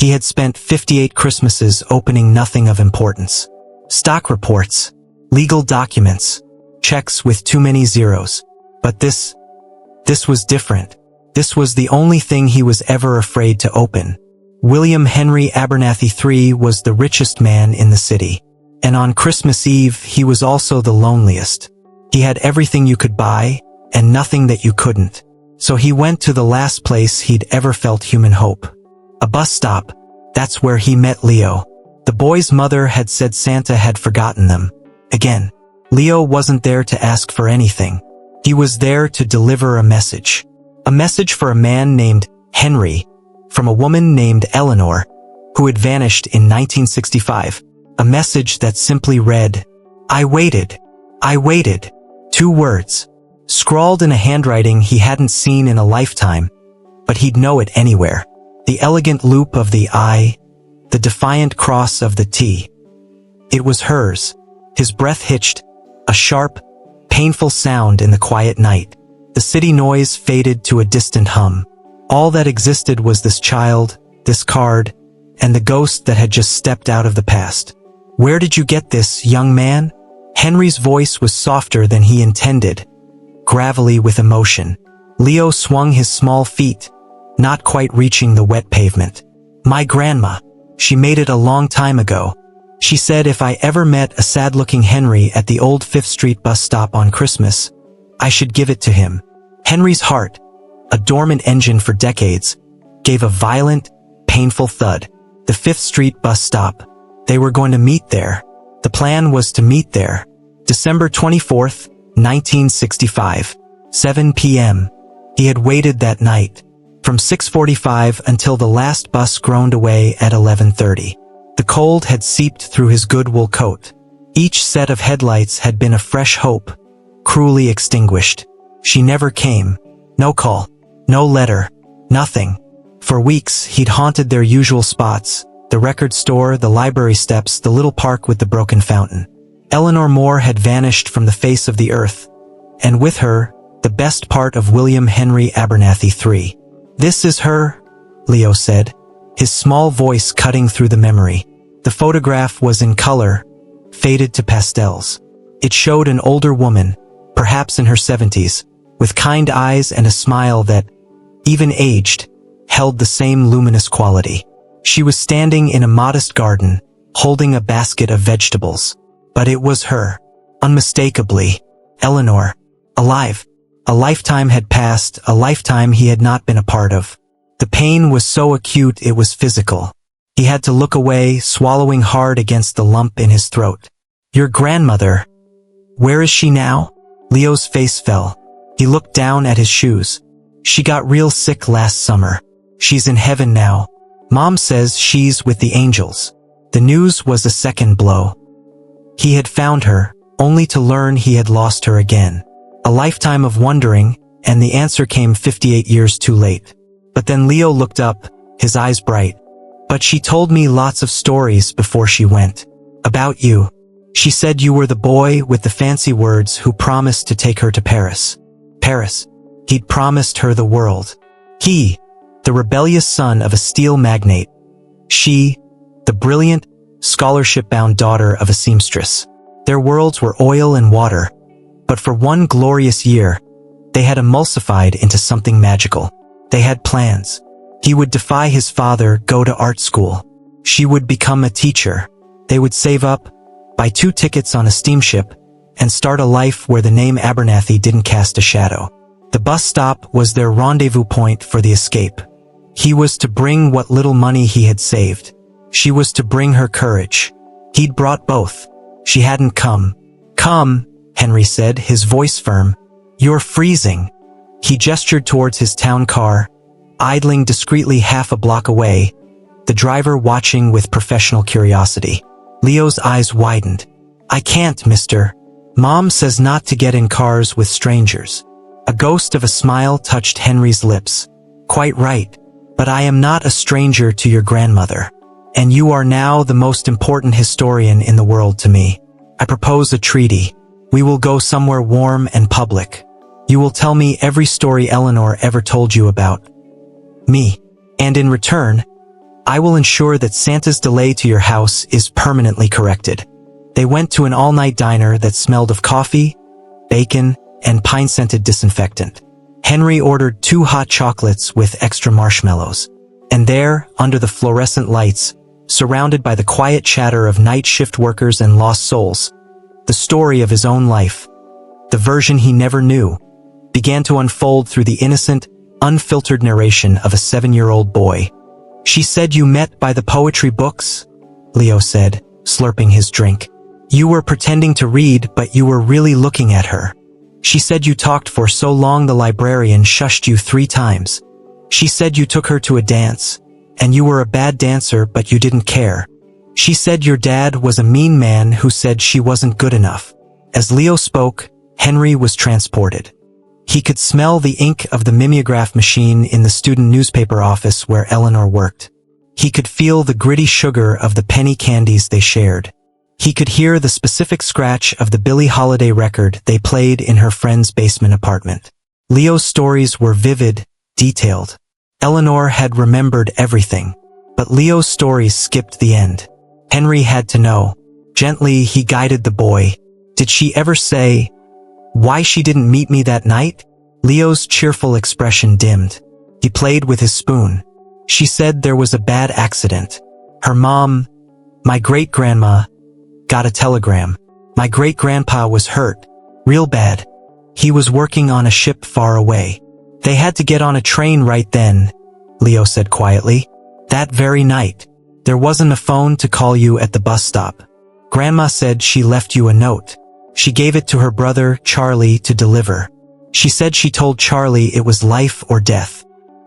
He had spent 58 Christmases opening nothing of importance. Stock reports, legal documents, checks with too many zeros. But this was different. This was the only thing he was ever afraid to open. William Henry Abernathy III was the richest man in the city. And on Christmas Eve, he was also the loneliest. He had everything you could buy, and nothing that you couldn't. So he went to the last place he'd ever felt human hope. A bus stop. That's where he met Leo. The boy's mother had said Santa had forgotten them. Again, Leo wasn't there to ask for anything. He was there to deliver a message. A message for a man named Henry, from a woman named Eleanor, who had vanished in 1965. A message that simply read, "I waited. I waited." 2 words, scrawled in a handwriting he hadn't seen in a lifetime, but he'd know it anywhere. The elegant loop of the I, the defiant cross of the T. It was hers. His breath hitched, a sharp, painful sound in the quiet night. The city noise faded to a distant hum. All that existed was this child, this card, and the ghost that had just stepped out of the past. "Where did you get this, young man?" Henry's voice was softer than he intended, gravelly with emotion. Leo swung his small feet, not quite reaching the wet pavement. "My grandma. She made it a long time ago. She said if I ever met a sad-looking Henry at the old 5th Street bus stop on Christmas, I should give it to him." Henry's heart, a dormant engine for decades, gave a violent, painful thud. The 5th Street bus stop. They were going to meet there. The plan was to meet there. December 24th, 1965, 7 p.m. He had waited that night, from 6:45 until the last bus groaned away at 11:30. The cold had seeped through his good wool coat. Each set of headlights had been a fresh hope, cruelly extinguished. She never came. No call, no letter, nothing. For weeks, he'd haunted their usual spots, the record store, the library steps, the little park with the broken fountain. Eleanor Moore had vanished from the face of the earth, and with her, the best part of William Henry Abernathy III. "This is her," Leo said, his small voice cutting through the memory. The photograph was in color, faded to pastels. It showed an older woman, perhaps in her 70s, with kind eyes and a smile that, even aged, held the same luminous quality. She was standing in a modest garden, holding a basket of vegetables. But it was her. Unmistakably. Eleanor. Alive. A lifetime had passed, a lifetime he had not been a part of. The pain was so acute it was physical. He had to look away, swallowing hard against the lump in his throat. "Your grandmother. Where is she now?" Leo's face fell. He looked down at his shoes. "She got real sick last summer. She's in heaven now. Mom says she's with the angels." The news was a second blow. He had found her, only to learn he had lost her again. A lifetime of wondering, and the answer came 58 years too late. But then Leo looked up, his eyes bright. "But she told me lots of stories before she went. About you. She said you were the boy with the fancy words who promised to take her to Paris." Paris. He'd promised her the world. He, the rebellious son of a steel magnate. She, the brilliant, scholarship-bound daughter of a seamstress. Their worlds were oil and water, but for one glorious year, they had emulsified into something magical. They had plans. He would defy his father, go to art school. She would become a teacher. They would save up, buy 2 tickets on a steamship, and start a life where the name Abernathy didn't cast a shadow. The bus stop was their rendezvous point for the escape. He was to bring what little money he had saved. She was to bring her courage. He'd brought both. She hadn't come. "Come," Henry said, his voice firm. "You're freezing." He gestured towards his town car, idling discreetly half a block away, the driver watching with professional curiosity. Leo's eyes widened. "I can't, mister. Mom says not to get in cars with strangers." A ghost of a smile touched Henry's lips. "Quite right. But I am not a stranger to your grandmother. And you are now the most important historian in the world to me. I propose a treaty. We will go somewhere warm and public. You will tell me every story Eleanor ever told you about me. And in return, I will ensure that Santa's delay to your house is permanently corrected. They went to an all-night diner that smelled of coffee, bacon, and pine-scented disinfectant. Henry ordered 2 hot chocolates with extra marshmallows. And there, under the fluorescent lights, surrounded by the quiet chatter of night shift workers and lost souls, the story of his own life, the version he never knew, began to unfold through the innocent, unfiltered narration of a 7-year-old boy. She said you met by the poetry books, Leo said, slurping his drink. You were pretending to read, but you were really looking at her. She said you talked for so long the librarian shushed you 3 times. She said you took her to a dance, and you were a bad dancer but you didn't care. She said your dad was a mean man who said she wasn't good enough. As Leo spoke, Henry was transported. He could smell the ink of the mimeograph machine in the student newspaper office where Eleanor worked. He could feel the gritty sugar of the penny candies they shared. He could hear the specific scratch of the Billie Holiday record they played in her friend's basement apartment. Leo's stories were vivid, detailed. Eleanor had remembered everything, but Leo's stories skipped the end. Henry had to know. Gently, he guided the boy. Did she ever say why she didn't meet me that night? Leo's cheerful expression dimmed. He played with his spoon. She said there was a bad accident. Her mom, my great-grandma, got a telegram. My great-grandpa was hurt. Real bad. He was working on a ship far away. They had to get on a train right then, Leo said quietly. That very night. There wasn't a phone to call you at the bus stop. Grandma said she left you a note. She gave it to her brother, Charlie, to deliver. She said she told Charlie it was life or death.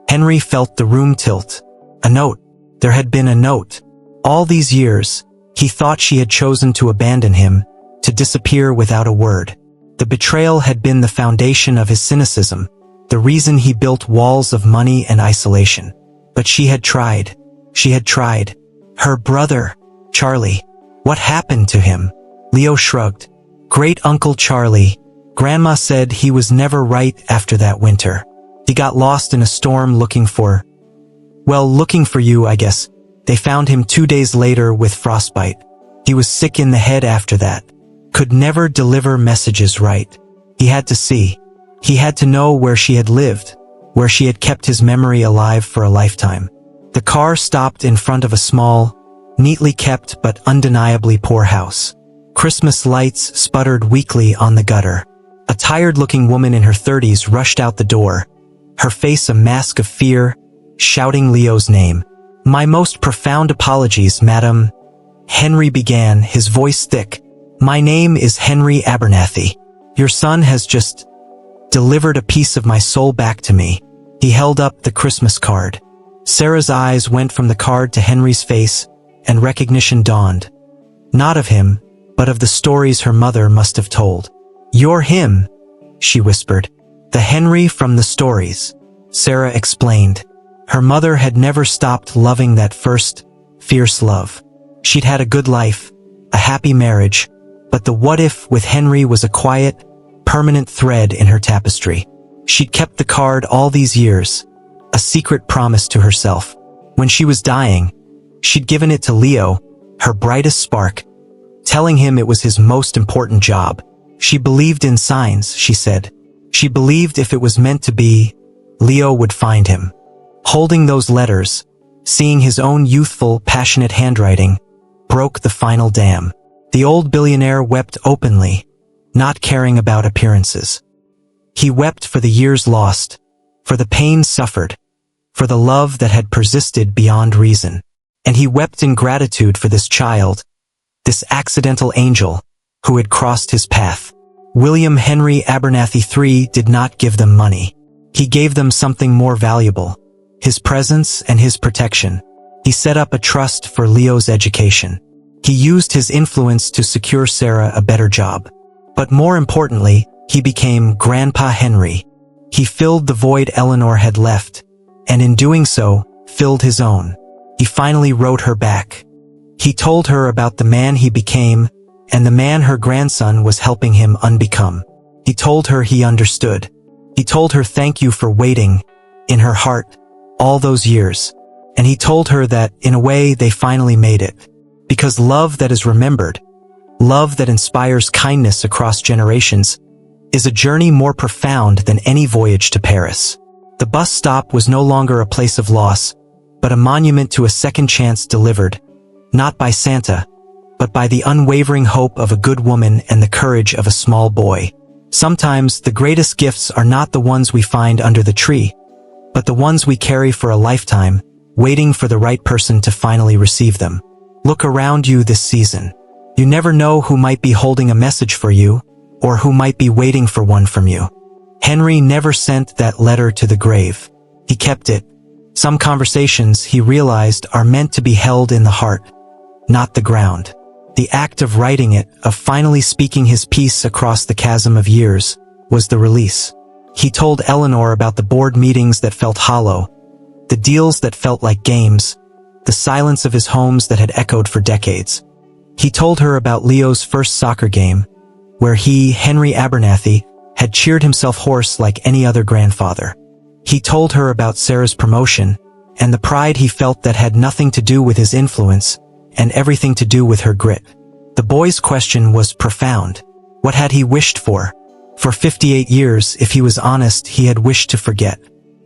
Henry felt the room tilt. A note. There had been a note. All these years, he thought she had chosen to abandon him, to disappear without a word. The betrayal had been the foundation of his cynicism, the reason he built walls of money and isolation. But she had tried. She had tried. Her brother, Charlie. What happened to him? Leo shrugged. Great Uncle Charlie. Grandma said he was never right after that winter. He got lost in a storm looking for you, I guess. They found him 2 days later with frostbite. He was sick in the head after that. Could never deliver messages right. He had to see. He had to know where she had lived, where she had kept his memory alive for a lifetime. The car stopped in front of a small, neatly kept but undeniably poor house. Christmas lights sputtered weakly on the gutter. A tired-looking woman in her 30s rushed out the door, her face a mask of fear, shouting Leo's name. My most profound apologies, madam. Henry began, his voice thick. My name is Henry Abernathy. Your son has just delivered a piece of my soul back to me. He held up the Christmas card. Sarah's eyes went from the card to Henry's face, and recognition dawned. Not of him, but of the stories her mother must have told. You're him, she whispered. The Henry from the stories, Sarah explained. Her mother had never stopped loving that first, fierce love. She'd had a good life, a happy marriage, but the what-if with Henry was a quiet, permanent thread in her tapestry. She'd kept the card all these years, a secret promise to herself. When she was dying, she'd given it to Leo, her brightest spark, telling him it was his most important job. She believed in signs, she said. She believed if it was meant to be, Leo would find him. Holding those letters, seeing his own youthful, passionate handwriting, broke the final dam. The old billionaire wept openly, not caring about appearances. He wept for the years lost, for the pain suffered, for the love that had persisted beyond reason. And he wept in gratitude for this child, this accidental angel, who had crossed his path. William Henry Abernathy III did not give them money. He gave them something more valuable, his presence and his protection. He set up a trust for Leo's education. He used his influence to secure Sarah a better job. But more importantly, he became Grandpa Henry. He filled the void Eleanor had left, and in doing so, filled his own. He finally wrote her back. He told her about the man he became, and the man her grandson was helping him unbecome. He told her he understood. He told her thank you for waiting, in her heart, all those years. and he told her that, in a way, they finally made it. Because love that is remembered, love that inspires kindness across generations, is a journey more profound than any voyage to Paris. The bus stop was no longer a place of loss, but a monument to a second chance delivered, not by Santa, but by the unwavering hope of a good woman and the courage of a small boy. Sometimes the greatest gifts are not the ones we find under the tree, but the ones we carry for a lifetime, waiting for the right person to finally receive them. Look around you this season. You never know who might be holding a message for you, or who might be waiting for one from you. Henry never sent that letter to the grave. He kept it. Some conversations, he realized, are meant to be held in the heart, not the ground. The act of writing it, of finally speaking his piece across the chasm of years, was the release. He told Eleanor about the board meetings that felt hollow, the deals that felt like games, the silence of his homes that had echoed for decades. He told her about Leo's first soccer game, where he, Henry Abernathy, had cheered himself hoarse like any other grandfather. He told her about Sarah's promotion, and the pride he felt that had nothing to do with his influence, and everything to do with her grit. The boy's question was profound. What had he wished for? For 58 years, if he was honest, he had wished to forget,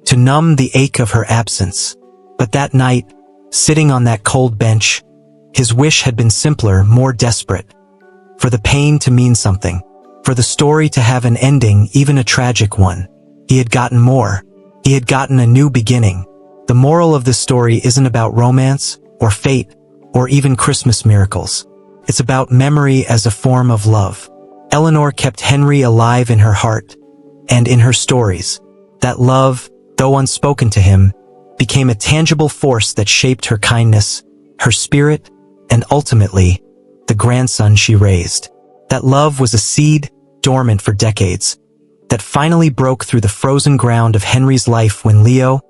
to numb the ache of her absence. But that night, sitting on that cold bench, his wish had been simpler, more desperate. For the pain to mean something. For the story to have an ending, even a tragic one. He had gotten more. He had gotten a new beginning. The moral of this story isn't about romance, or fate, or even Christmas miracles. It's about memory as a form of love. Eleanor kept Henry alive in her heart, and in her stories. That love, though unspoken to him, became a tangible force that shaped her kindness, her spirit, and ultimately, the grandson she raised. That love was a seed, dormant for decades, that finally broke through the frozen ground of Henry's life when Leo,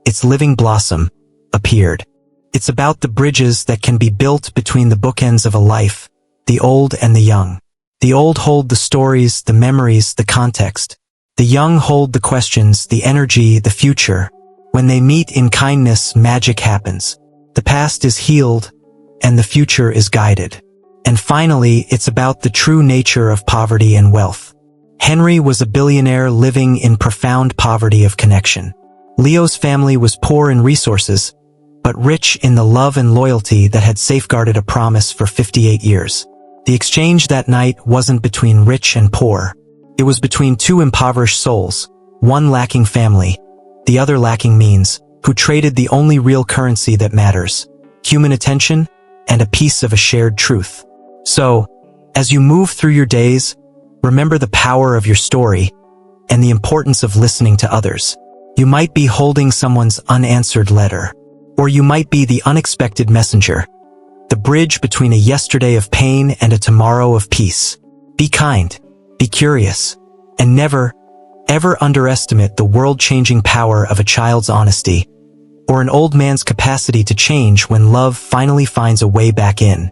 its living blossom, appeared. It's about the bridges that can be built between the bookends of a life, the old and the young. The old hold the stories, the memories, the context. The young hold the questions, the energy, the future. When they meet in kindness, magic happens. The past is healed, and the future is guided. And finally, it's about the true nature of poverty and wealth. Henry was a billionaire living in profound poverty of connection. Leo's family was poor in resources, but rich in the love and loyalty that had safeguarded a promise for 58 years. The exchange that night wasn't between rich and poor. It was between two impoverished souls, one lacking family, the other lacking means, who traded the only real currency that matters, human attention and a piece of a shared truth. So, as you move through your days, remember the power of your story and the importance of listening to others. You might be holding someone's unanswered letter, or you might be the unexpected messenger, the bridge between a yesterday of pain and a tomorrow of peace. Be kind, be curious, and never, ever underestimate the world-changing power of a child's honesty, or an old man's capacity to change when love finally finds a way back in.